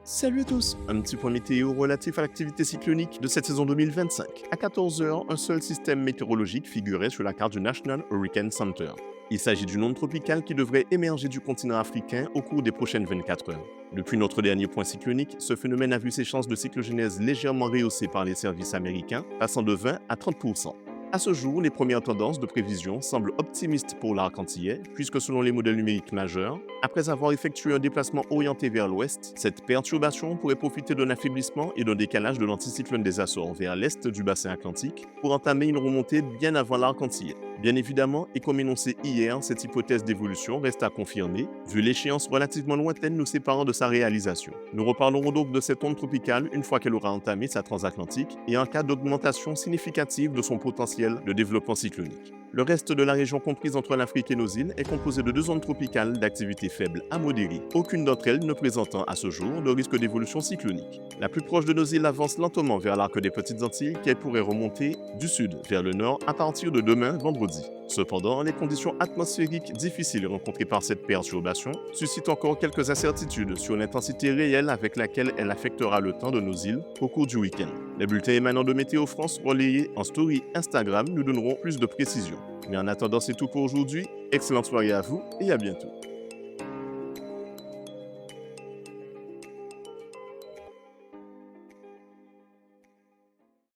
Salut à tous, un petit point météo relatif à l'activité cyclonique de cette saison 2025. À 14 heures, un seul système météorologique figurait sur la carte du National Hurricane Center. Il s'agit d'une onde tropicale qui devrait émerger du continent africain au cours des prochaines 24 heures. Depuis notre dernier point cyclonique, ce phénomène a vu ses chances de cyclogénèse légèrement rehaussées par les services américains, passant de 20 à 30%. À ce jour, les premières tendances de prévision semblent optimistes pour l'arc antillais, puisque selon les modèles numériques majeurs, après avoir effectué un déplacement orienté vers l'ouest, cette perturbation pourrait profiter d'un affaiblissement et d'un décalage de l'anticyclone des Açores vers l'est du bassin atlantique pour entamer une remontée bien avant l'arc antillais. Bien évidemment, et comme énoncé hier, cette hypothèse d'évolution reste à confirmer, vu l'échéance relativement lointaine nous séparant de sa réalisation. Nous reparlerons donc de cette onde tropicale une fois qu'elle aura entamé sa transatlantique et en cas d'augmentation significative de son potentiel de développement cyclonique. Le reste de la région comprise entre l'Afrique et nos îles est composé de deux zones tropicales d'activité faible à modérée, aucune d'entre elles ne présentant à ce jour de risque d'évolution cyclonique. La plus proche de nos îles avance lentement vers l'arc des Petites Antilles qu'elle pourrait remonter du sud vers le nord à partir de demain vendredi. Cependant, les conditions atmosphériques difficiles rencontrées par cette perturbation suscitent encore quelques incertitudes sur l'intensité réelle avec laquelle elle affectera le temps de nos îles au cours du week-end. Les bulletins émanant de Météo France relayés en story Instagram nous donneront plus de précisions. Mais en attendant, c'est tout pour aujourd'hui. Excellente soirée à vous et à bientôt.